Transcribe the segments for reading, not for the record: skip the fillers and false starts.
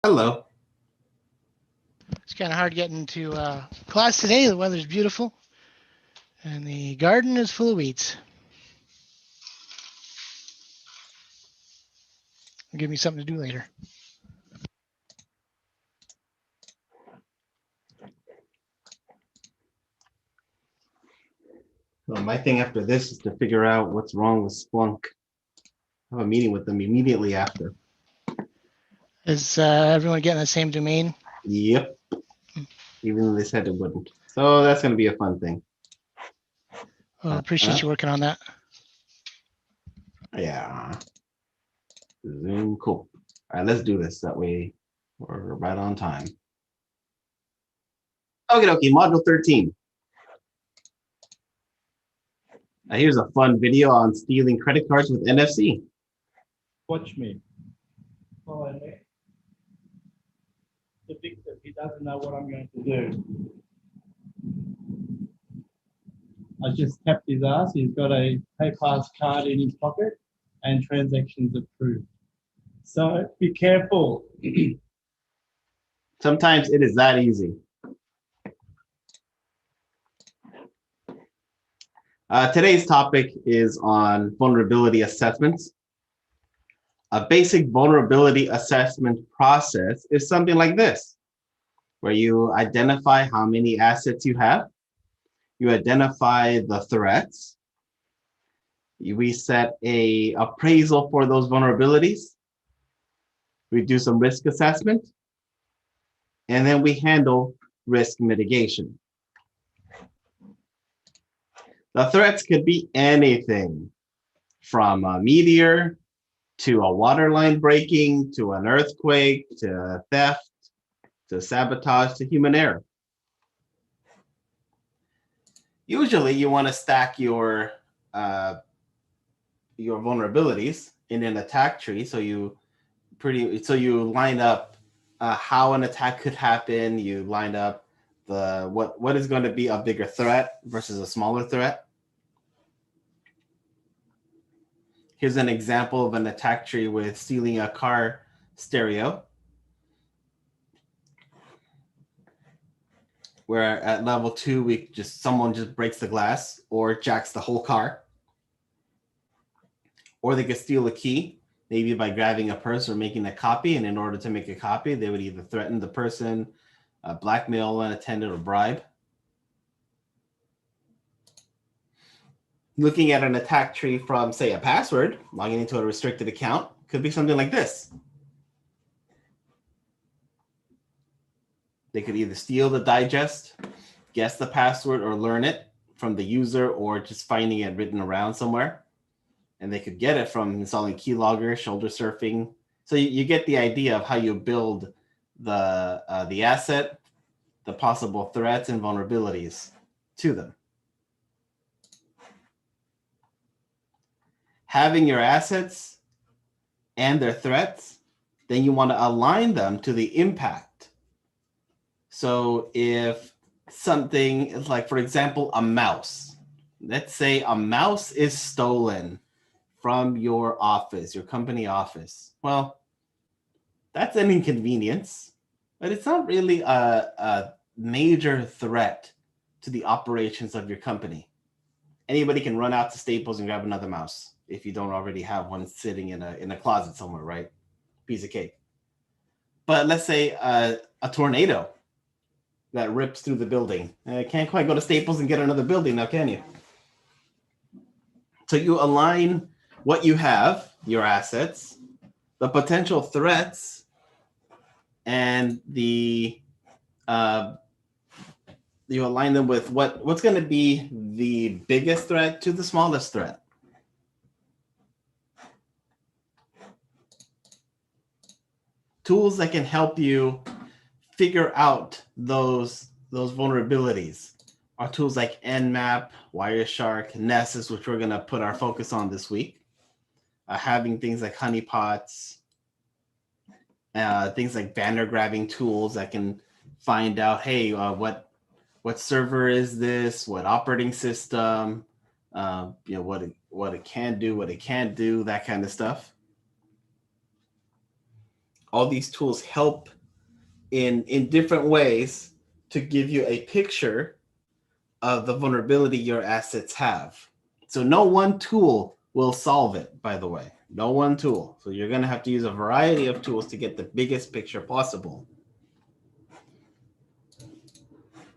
Hello. It's kind of hard getting to class today. The weather's beautiful, and the garden is full of weeds. It'll give me something to do later. Well, my thing after this is to figure out what's wrong with Splunk. I have a meeting with them immediately after. Is everyone getting the same domain? Yep. Even though they said it wouldn't. So that's going to be a fun thing. Well, I appreciate you working on that. Yeah. Zoom. Cool. All right, let's do this. That way we're right on time. Okay, module 13. Now here's a fun video on stealing credit cards with NFC. Watch me. Follow me. The victim, he doesn't know what I'm going to do. I just tapped his ass. He's got a PayPass card in his pocket and transactions approved. So be careful. Sometimes it is that easy. Today's topic is on vulnerability assessments. A basic vulnerability assessment process is something like this, where you identify how many assets you have, you identify the threats, we set a appraisal for those vulnerabilities, we do some risk assessment, and then we handle risk mitigation. The threats could be anything from a meteor to a water line breaking, to an earthquake, to theft, to sabotage, to human error. Usually you want to stack your vulnerabilities in an attack tree, so you line up how an attack could happen. You line up the what is going to be a bigger threat versus a smaller threat. Here's an example of an attack tree with stealing a car stereo, where at level 2 someone just breaks the glass or jacks the whole car, or they could steal a key, maybe by grabbing a purse or making a copy. And in order to make a copy, they would either threaten the person, blackmail an attendant, or bribe. Looking at an attack tree from, say, a password, logging into a restricted account, could be something like this. They could either steal the digest, guess the password, or learn it from the user, or just finding it written around somewhere. And they could get it from installing keylogger, shoulder surfing. So you get the idea of how you build the asset, the possible threats and vulnerabilities to them. Having your assets and their threats, then you want to align them to the impact. So if something is like, for example, a mouse, let's say a mouse is stolen from your office, your company office. Well, that's an inconvenience, but it's not really a major threat to the operations of your company. Anybody can run out to Staples and grab another mouse if you don't already have one sitting in a closet somewhere, right? Piece of cake. But let's say a tornado that rips through the building. Can't quite go to Staples and get another building now, can you? So you align what you have, your assets, the potential threats, and you align them with what's going to be the biggest threat to the smallest threat. Tools that can help you figure out those vulnerabilities are tools like Nmap, Wireshark, Nessus, which we're going to put our focus on this week. Having things like honeypots, things like banner grabbing tools that can find out, hey, what server is this? What operating system? What it can do, what it can't do, that kind of stuff. all these tools help in different ways to give you a picture of the vulnerability your assets have. So no one tool will solve it, by the way. No one tool. So you're going to have to use a variety of tools to get the biggest picture possible.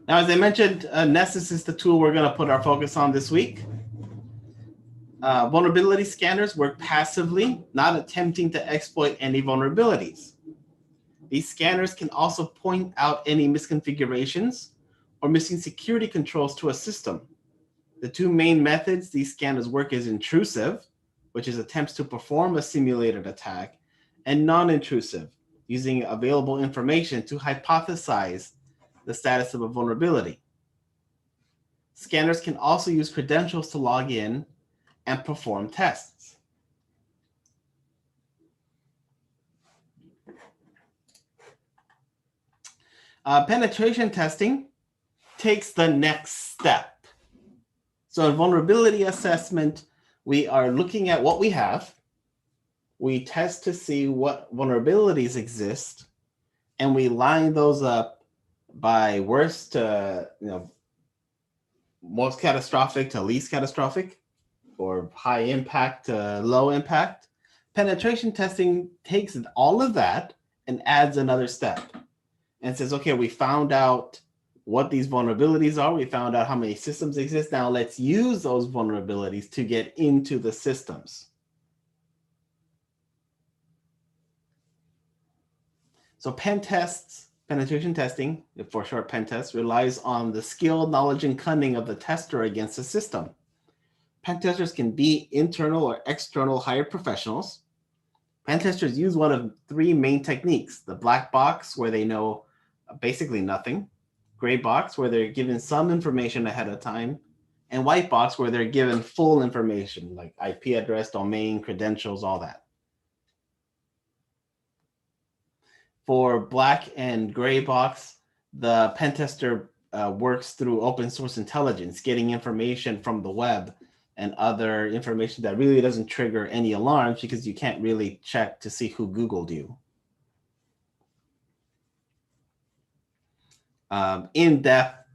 Now, as I mentioned, Nessus is the tool we're going to put our focus on this week. Vulnerability scanners work passively, not attempting to exploit any vulnerabilities. These scanners can also point out any misconfigurations or missing security controls to a system. The two main methods these scanners work is intrusive, which is attempts to perform a simulated attack, and non-intrusive, using available information to hypothesize the status of a vulnerability. Scanners can also use credentials to log in and perform tests. Penetration testing takes the next step. So in vulnerability assessment, we are looking at what we have. We test to see what vulnerabilities exist, and we line those up by worst to most catastrophic to least catastrophic, or high impact to low impact. Penetration testing takes all of that and adds another step and says, okay, we found out what these vulnerabilities are. We found out how many systems exist. Now let's use those vulnerabilities to get into the systems. So pen tests, penetration testing, for short pen tests, relies on the skill, knowledge, and cunning of the tester against the system. Pen testers can be internal or external hired professionals. Pen testers use one of three main techniques: the black box, where they know basically nothing; gray box, where they're given some information ahead of time; and white box, where they're given full information, like IP address, domain, credentials, all that. For black and gray box, the pen tester works through open source intelligence, getting information from the web and other information that really doesn't trigger any alarms because you can't really check to see who Googled you. In depth,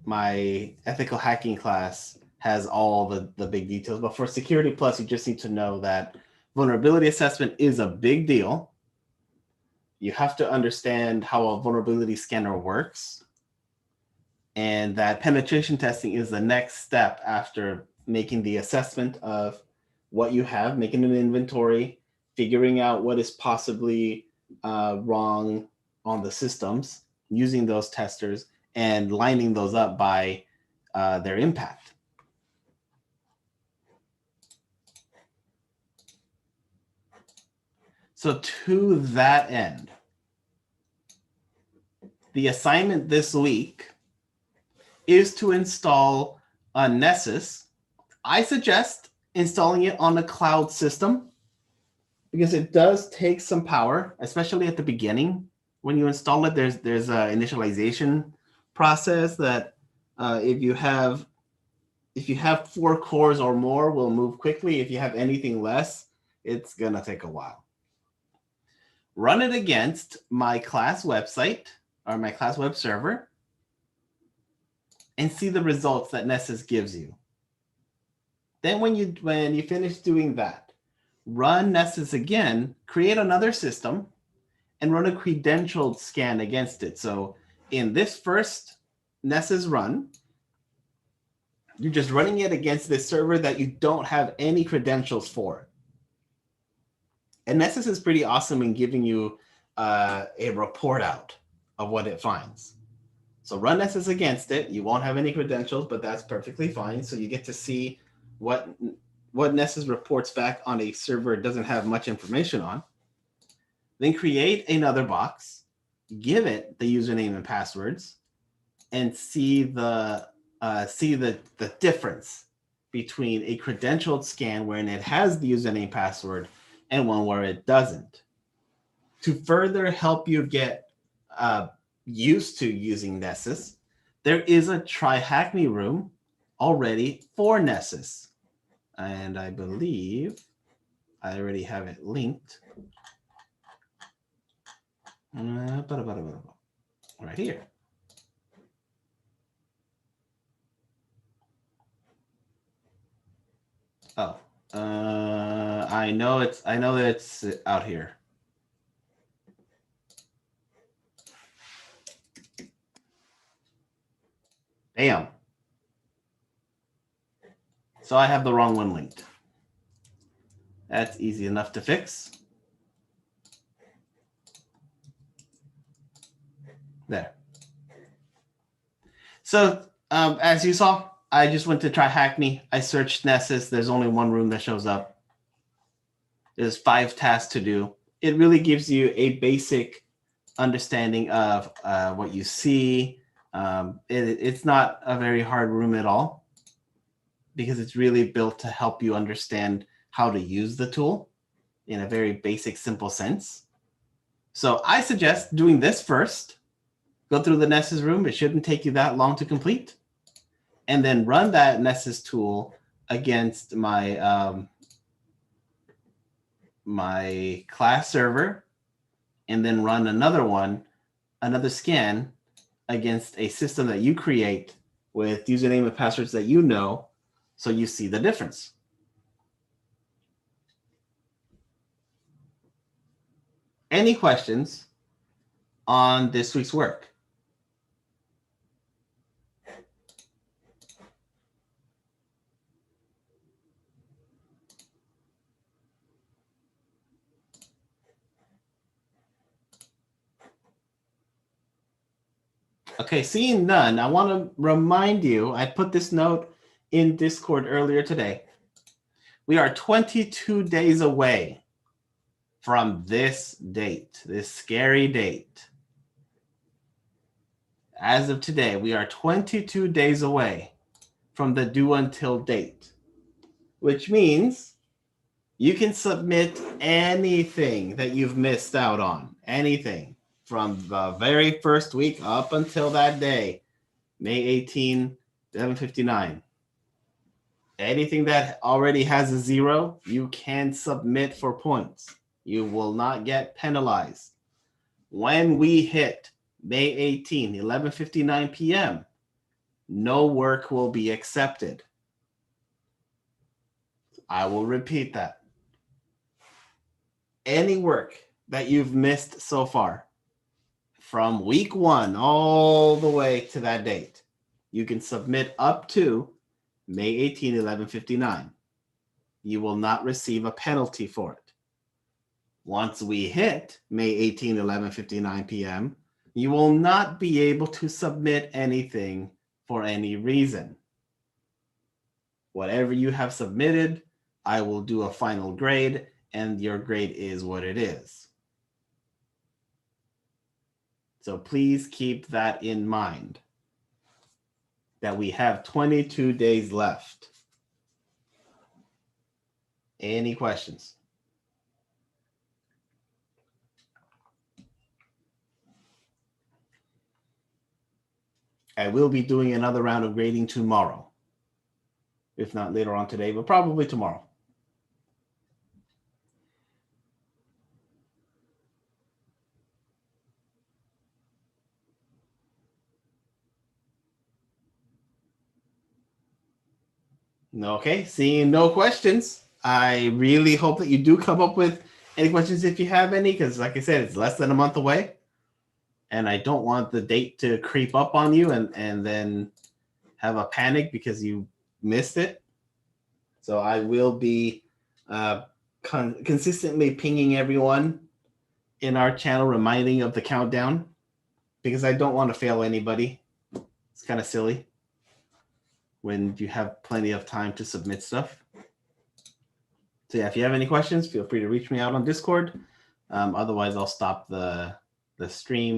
my ethical hacking class has all the big details, but for Security Plus, you just need to know that vulnerability assessment is a big deal. You have to understand how a vulnerability scanner works, and that penetration testing is the next step after making the assessment of what you have, making an inventory, figuring out what is possibly wrong on the systems, using those testers, and lining those up by their impact. So to that end, the assignment this week is to install a Nessus. I suggest installing it on a cloud system because it does take some power, especially at the beginning. When you install it, there's an initialization process that if you have 4 cores or more, will move quickly. If you have anything less, it's gonna take a while. Run it against my class website or my class web server and see the results that Nessus gives you. Then when you finish doing that, run Nessus again, create another system, and run a credentialed scan against it. So in this first Nessus run, you're just running it against this server that you don't have any credentials for. And Nessus is pretty awesome in giving you a report out of what it finds. So run Nessus against it. You won't have any credentials, but that's perfectly fine. So you get to see what Nessus reports back on a server it doesn't have much information on. Then create another box, give it the username and passwords, and see the difference between a credentialed scan wherein it has the username password and one where it doesn't. To further help you get used to using Nessus, there is a Try Hack Me room already for Nessus. And I believe I already have it linked. Right here. Oh, I know that it's out here. Damn. So I have the wrong one linked. That's easy enough to fix. There. So as you saw, I just went to try Hackney. I searched Nessus. There's only one room that shows up. There's 5 tasks to do. It really gives you a basic understanding of what you see. It's not a very hard room at all because it's really built to help you understand how to use the tool in a very basic, simple sense. So I suggest doing this first. Go through the Nessus room. It shouldn't take you that long to complete. And then run that Nessus tool against my my class server, and then run another scan against a system that you create with username and passwords that you know, so you see the difference. Any questions on this week's work? Okay, seeing none, I want to remind you, I put this note in Discord earlier today. We are 22 days away from this date, this scary date. As of today, we are 22 days away from the due until date, which means you can submit anything that you've missed out on, anything from the very first week up until that day, May 18, 11:59. Anything that already has a 0, you can submit for points. You will not get penalized. When we hit May 18, 11:59 p.m., no work will be accepted. I will repeat that. Any work that you've missed so far, from week 1 all the way to that date, you can submit up to May 18, 11:59. You will not receive a penalty for it. Once we hit May 18, 11:59 p.m., you will not be able to submit anything for any reason. Whatever you have submitted, I will do a final grade, and your grade is what it is. So please keep that in mind, that we have 22 days left. Any questions? I will be doing another round of grading tomorrow. If not later on today, but probably tomorrow. Okay, seeing no questions, I really hope that you do come up with any questions if you have any, because like I said, it's less than a month away. And I don't want the date to creep up on you and then have a panic because you missed it. So I will be consistently pinging everyone in our channel, reminding of the countdown, because I don't want to fail anybody. It's kind of silly when you have plenty of time to submit stuff. So yeah, if you have any questions, feel free to reach me out on Discord. Otherwise, I'll stop the stream